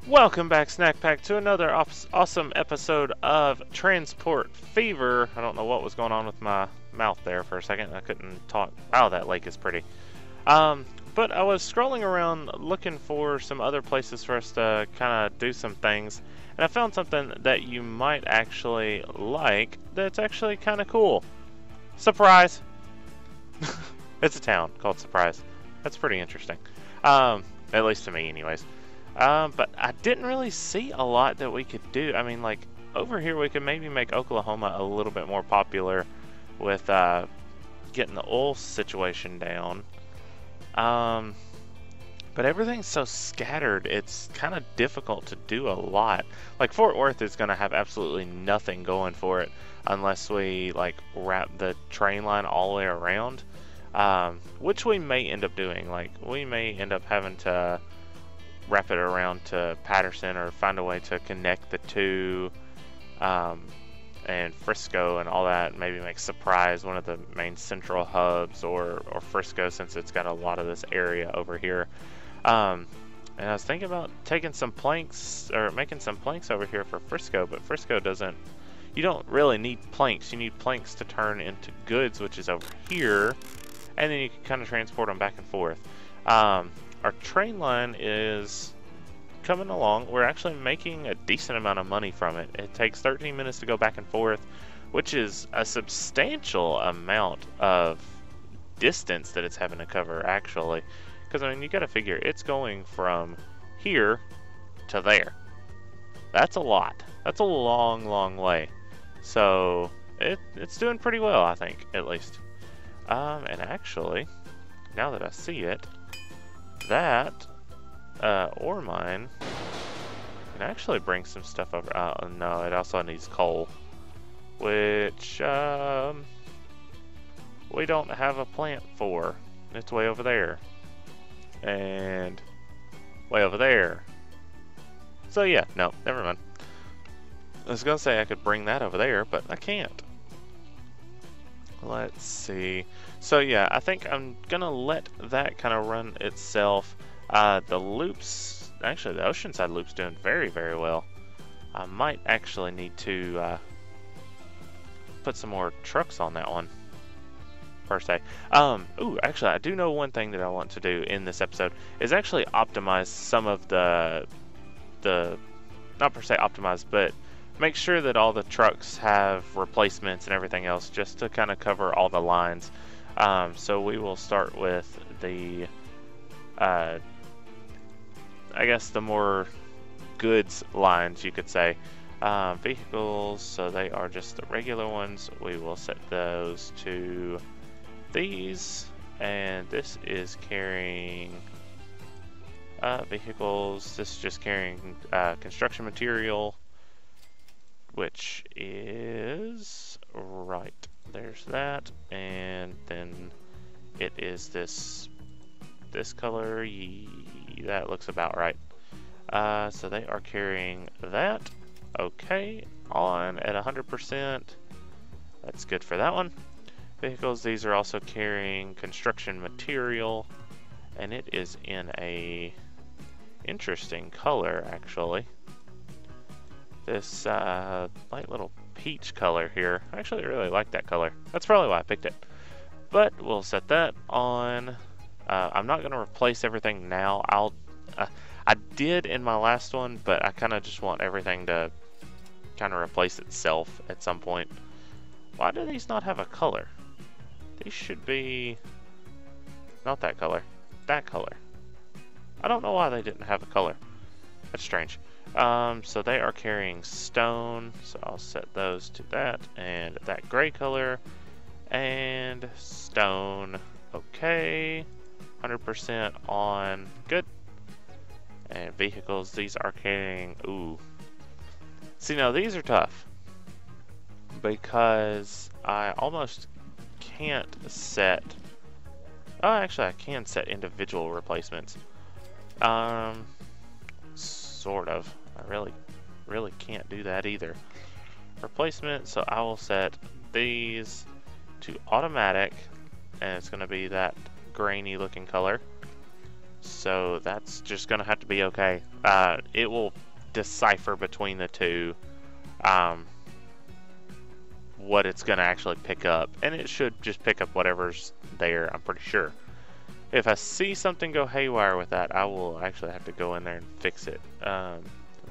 Welcome back, Snack Pack, to another awesome episode of Transport Fever. I don't know what was going on with my mouth there for a second. I couldn't talk. Wow, that lake is pretty. But I was scrolling around looking for some other places for us to kind of do some things, and I found something that you might actually like that's actually kind of cool. Surprise! It's a town called Surprise. That's pretty interesting. At least to me, anyways. But I didn't really see a lot that we could do. I mean, like, over here we could maybe make Oklahoma a little bit more popular with getting the oil situation down. But everything's so scattered, it's kind of difficult to do a lot. Like, Fort Worth is going to have absolutely nothing going for it unless we, like, wrap the train line all the way around. Which we may end up doing. Like, we may end up having to wrap it around to Patterson or find a way to connect the two, and Frisco and all that. Maybe make Surprise one of the main central hubs, or Frisco, since it's got a lot of this area over here. And I was thinking about taking some planks, or making some planks over here for Frisco, but Frisco doesn't, you don't really need planks. You need planks to turn into goods, which is over here, and then you can kind of transport them back and forth. Our train line is coming along. We're actually making a decent amount of money from it. It takes 13 minutes to go back and forth, which is a substantial amount of distance that it's having to cover, actually. Because, I mean, you got to figure, it's going from here to there. That's a lot. That's a long, long way. So, it's doing pretty well, I think, at least. And actually, now that I see it, that ore mine can actually bring some stuff over. No, it also needs coal, which we don't have a plant for. It's way over there and way over there. So yeah, no, never mind. I was gonna say I could bring that over there, but I can't. Let's see. So yeah, I think I'm gonna let that kind of run itself. The loops, actually the Oceanside loop's doing very, very well. I might actually need to put some more trucks on that one, per se. Ooh, actually I do know one thing that I want to do in this episode is actually optimize some of the not per se optimize, but make sure that all the trucks have replacements and everything else, just to kind of cover all the lines. So we will start with the, I guess the more goods lines, you could say. Vehicles, so they are just the regular ones. We will set those to these, and this is carrying vehicles. This is just carrying construction material, which is right. There's that, and then it is this color. That looks about right. So they are carrying that. Okay, on at 100%. That's good for that one. Vehicles, these are also carrying construction material, and it is in a interesting color, actually. This light little peach color here. I actually really like that color. That's probably why I picked it. But we'll set that on. I'm not going to replace everything now. I did in my last one, but I kind of just want everything to kind of replace itself at some point. Why do these not have a color? These should be not that color. That color. I don't know why they didn't have a color. That's strange. So they are carrying stone, so I'll set those to that, and that gray color, and stone. Okay, 100% on, good. And vehicles, these are carrying, ooh. See, now these are tough, because I almost can't set, oh, actually I can set individual replacements. Sort of. I really can't do that either. Replacement, so I will set these to automatic, and it's going to be that grainy looking color. so that's just gonna have to be okay. It will decipher between the two what it's gonna actually pick up, and it should just pick up whatever's there, I'm pretty sure. If I see something go haywire with that, I will actually have to go in there and fix it. Let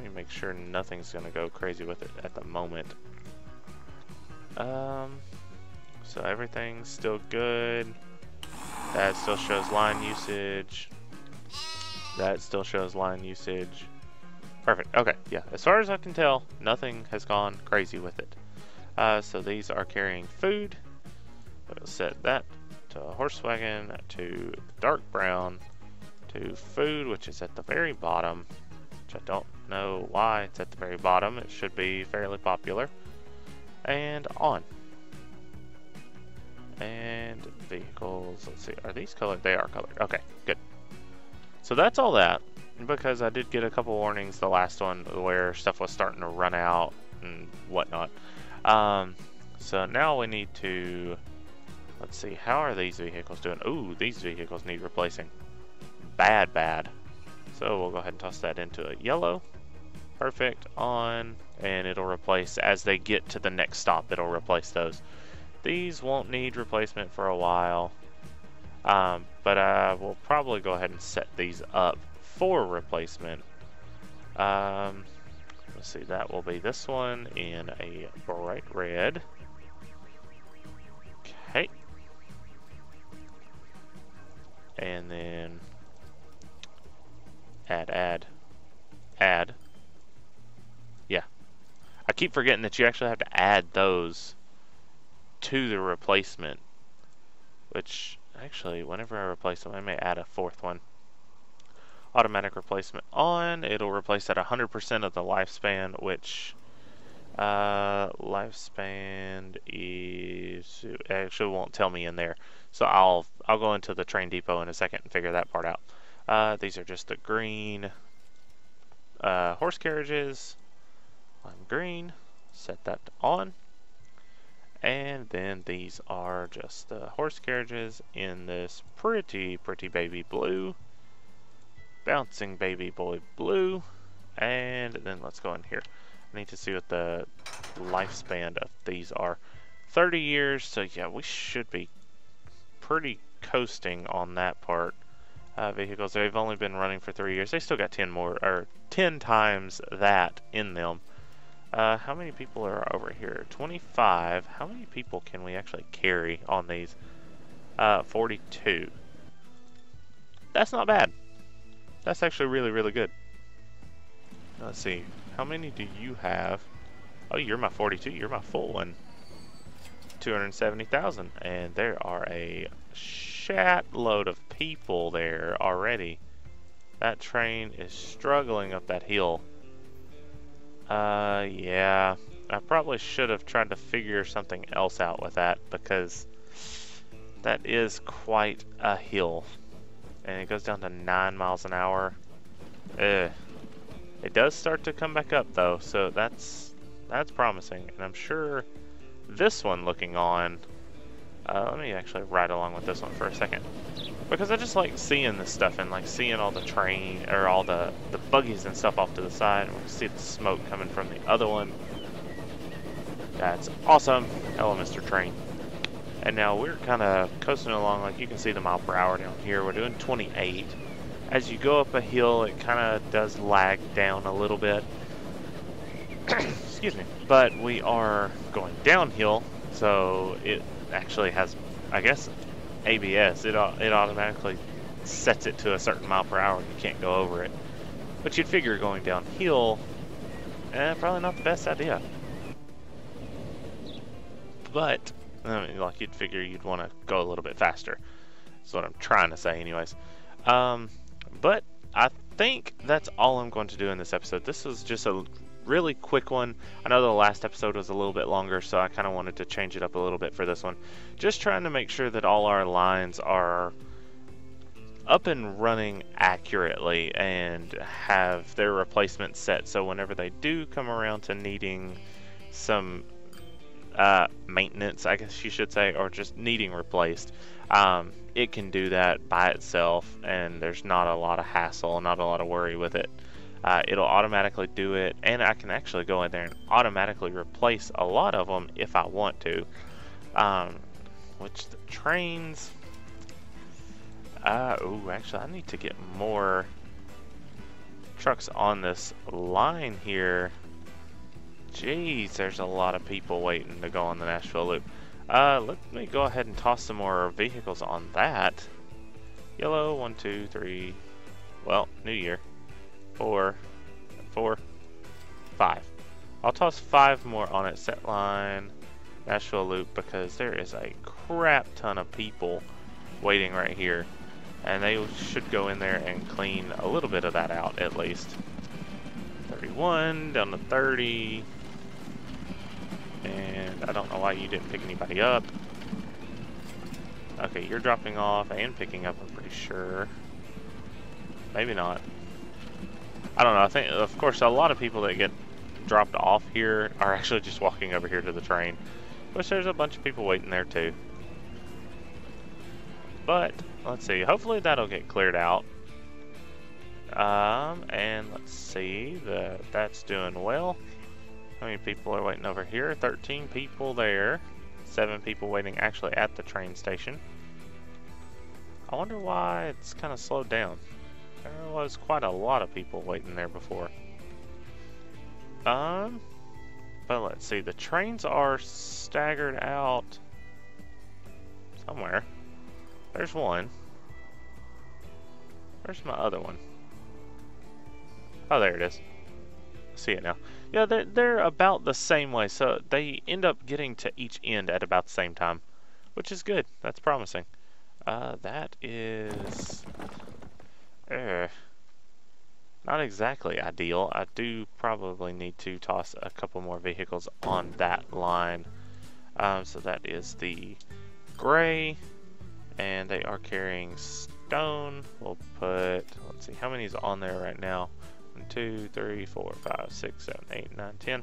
me make sure nothing's gonna go crazy with it at the moment. So everything's still good. That still shows line usage. That still shows line usage. Perfect. Okay, yeah. As far as I can tell, nothing has gone crazy with it. So these are carrying food. We'll set that to a horse wagon, to dark brown, to food, which is at the very bottom, which I don't know why it's at the very bottom. It should be fairly popular. And on. And vehicles, let's see, are these colored? They are colored. Okay, good. So that's all that, because I did get a couple warnings the last one where stuff was starting to run out and whatnot. So now we need to, let's see, how are these vehicles doing? Ooh, these vehicles need replacing. Bad. So we'll go ahead and toss that into a yellow. Perfect, on, and it'll replace, as they get to the next stop, it'll replace those. These won't need replacement for a while, but I will probably go ahead and set these up for replacement. Let's see, that will be this one in a bright red. Okay. And then add. Yeah. I keep forgetting that you actually have to add those to the replacement, which actually, whenever I replace them, I may add a fourth one. Automatic replacement on. It'll replace at 100% of the lifespan, which lifespan is, actually won't tell me in there. So I'll go into the train depot in a second and figure that part out. These are just the green horse carriages. Lime green. Set that on. And then these are just the horse carriages in this pretty baby blue. Bouncing baby boy blue. And then let's go in here. I need to see what the lifespan of these are. 30 years, so yeah, we should be pretty coasting on that part. Vehicles, they've only been running for 3 years. They still got 10 more, or 10 times that in them. How many people are over here? 25. How many people can we actually carry on these? 42. That's not bad. That's actually really good. Let's see. How many do you have? Oh, you're my 42. You're my full one. 270,000. And there are a shat load of people there already. That train is struggling up that hill. Yeah. I probably should have tried to figure something else out with that, because that is quite a hill. And it goes down to 9 miles an hour. It does start to come back up though, so that's promising. And I'm sure this one looking on, let me actually ride along with this one for a second, because I just like seeing this stuff and like seeing all the train, or all the buggies and stuff off to the side, and we can see the smoke coming from the other one. That's awesome. Hello, Mr. Train. And now we're kind of coasting along. Like you can see the mile per hour down here. We're doing 28. As you go up a hill, it kind of does lag down a little bit. Excuse me. But we are going downhill, so it actually has, I guess, ABS. It automatically sets it to a certain mile per hour. You can't go over it. But you'd figure going downhill, probably not the best idea. But I mean, like you'd figure you'd want to go a little bit faster. That's what I'm trying to say, anyways. But I think that's all I'm going to do in this episode. This was just a really quick one. I know the last episode was a little bit longer, so I kind of wanted to change it up a little bit for this one. Just trying to make sure that all our lines are up and running accurately and have their replacement set, so whenever they do come around to needing some maintenance, I guess you should say, or just needing replaced, it can do that by itself, and there's not a lot of hassle, not a lot of worry with it. It'll automatically do it, and I can actually go in there and automatically replace a lot of them if I want to. Which the trains, actually I need to get more trucks on this line here. Jeez, there's a lot of people waiting to go on the Nashville Loop. Let me go ahead and toss some more vehicles on that. Yellow, 1, 2, 3, well, New Year. 4, 5. I'll toss 5 more on it. Set line, Nashville Loop, because there is a crap ton of people waiting right here. And they should go in there and clean a little bit of that out, at least. 31, down to 30. And I don't know why you didn't pick anybody up. Okay, you're dropping off and picking up, I'm pretty sure. Maybe not. I don't know. I think, of course, a lot of people that get dropped off here are actually just walking over here to the train. Which there's a bunch of people waiting there too. But, let's see. Hopefully that'll get cleared out. And let's see. That's doing well. How many people are waiting over here? 13 people there. 7 people waiting actually at the train station. I wonder why it's kind of slowed down. There was quite a lot of people waiting there before. But let's see. The trains are staggered out somewhere. There's one. Where's my other one? Oh, there it is. See it now. Yeah, they're about the same way, so they end up getting to each end at about the same time, which is good. That's promising. That is not exactly ideal. I do probably need to toss a couple more vehicles on that line. So that is the gray, and they are carrying stone. We'll put, let's see, how many is on there right now? 1, 2, 3, 4, 5, 6, 7, 8, 9, 10.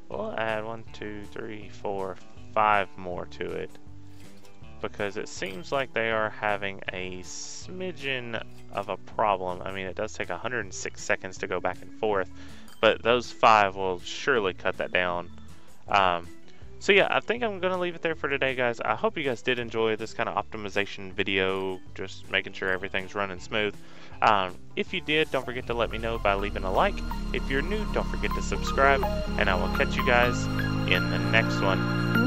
We'll add 1, 2, 3, 4, 5 more to it, because it seems like they are having a smidgen of a problem. I mean, it does take 106 seconds to go back and forth, but those 5 will surely cut that down. So yeah, I think I'm going to leave it there for today, guys. I hope you guys did enjoy this kind of optimization video, just making sure everything's running smooth. If you did, don't forget to let me know by leaving a like. If you're new, don't forget to subscribe, and I will catch you guys in the next one.